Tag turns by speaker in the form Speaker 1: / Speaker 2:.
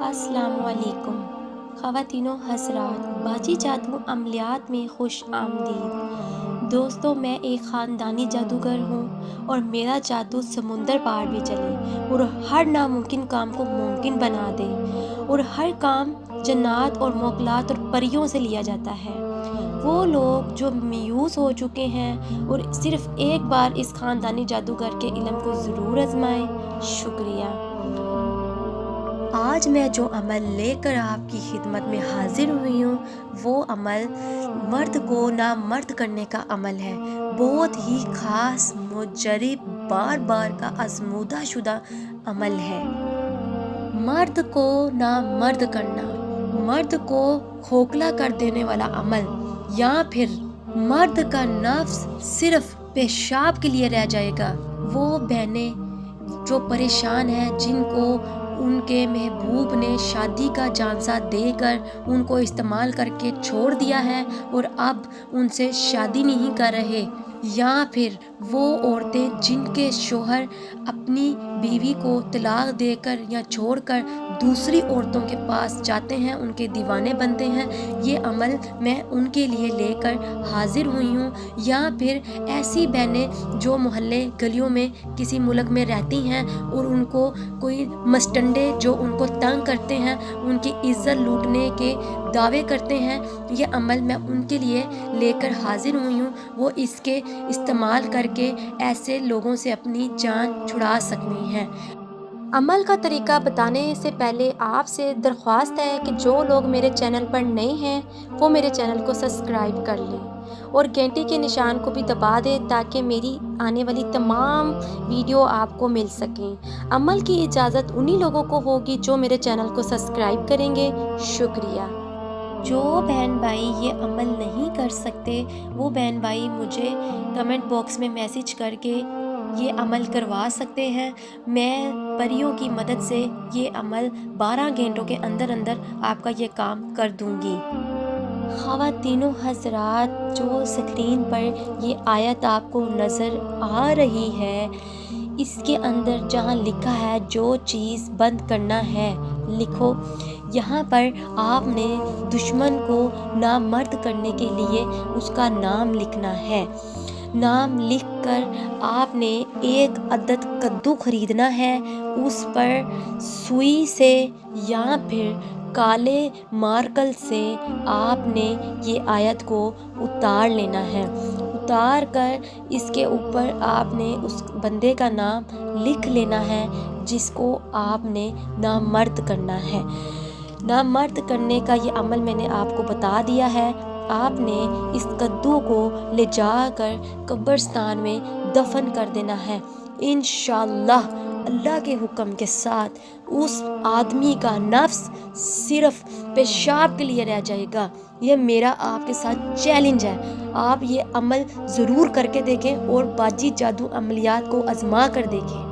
Speaker 1: अस्सलाम वालेकुम ख़वातीनो हज़रात, बाजी जादू अमलियात में खुश आमदीद। दोस्तों, मैं एक ख़ानदानी जादूगर हूँ और मेरा जादू समुंदर पार भी चले और हर नामुमकिन काम को मुमकिन बना दे और हर काम जन्नात और मोगलात और परियों से लिया जाता है। वो लोग जो मायूस हो चुके हैं और सिर्फ़ एक बार इस ख़ानदानी जादूगर के इल्म को ज़रूर आज़माएं। शुक्रिया। आज मैं जो अमल लेकर आपकी खिदमत में हाजिर हुई हूँ, वो अमल मर्द को नामर्द करने का अमल है। बहुत ही ख़ास, मुजर्रब, बार बार का आज़मूदा शुदा अमल है। मर्द को नामर्द करना, मर्द को खोखला कर देने वाला अमल, या फिर मर्द का नफ्स सिर्फ पेशाब के लिए रह जाएगा। वो बहनें जो परेशान हैं, जिनको उनके महबूब ने शादी का झांसा देकर उनको इस्तेमाल करके छोड़ दिया है और अब उनसे शादी नहीं कर रहे, या फिर वो औरतें जिनके शोहर अपनी बीवी को तलाक देकर या छोड़कर दूसरी औरतों के पास जाते हैं, उनके दीवाने बनते हैं, ये अमल मैं उनके लिए लेकर हाजिर हुई हूँ। या फिर ऐसी बहनें जो मोहल्ले गलियों में किसी मुल्क में रहती हैं और उनको कोई मस्टंडे जो उनको तंग करते हैं, उनकी इज्जत लूटने के दावे करते हैं, ये अमल मैं उनके लिए लेकर हाजिर हुई हूँ। वो इसके इस्तेमाल करके ऐसे लोगों से अपनी जान छुड़ा सकती हैं। अमल का तरीका बताने से पहले आपसे दरख्वास्त है कि जो लोग मेरे चैनल पर नए हैं वो मेरे चैनल को सब्सक्राइब कर लें और घंटी के निशान को भी दबा दें ताकि मेरी आने वाली तमाम वीडियो आपको मिल सकें। अमल की इजाज़त उन्हीं लोगों को होगी जो मेरे चैनल को सब्सक्राइब करेंगे। शुक्रिया। जो बहन भाई ये अमल नहीं कर सकते, वो बहन भाई मुझे कमेंट बॉक्स में मैसेज करके ये अमल करवा सकते हैं। मैं परियों की मदद से ये अमल 12 घंटों के अंदर अंदर आपका ये काम कर दूंगी। ख़वातीनो हज़रात, जो स्क्रीन पर ये आयत आपको नज़र आ रही है, इसके अंदर जहाँ लिखा है जो चीज़ बंद करना है, लिखो। यहाँ पर आपने दुश्मन को नामर्द करने के लिए उसका नाम लिखना है। नाम लिखकर आपने एक अदद कद्दू खरीदना है, उस पर सुई से या फिर काले मार्कर से आपने ये आयत को उतार लेना है। उतार कर इसके ऊपर आपने उस बंदे का नाम लिख लेना है जिसको आपने नामर्द करना है। नामर्द करने का ये अमल मैंने आपको बता दिया है। आपने इस कद्दू को ले जाकर कब्रिस्तान में दफन कर देना है। इंशाअल्लाह अल्लाह के हुक्म के साथ उस आदमी का नफ्स सिर्फ पेशाब के लिए रह जाएगा। ये मेरा आपके साथ चैलेंज है। आप ये अमल ज़रूर करके देखें और बाजी जादू अमलियात को आज़मा कर देखें।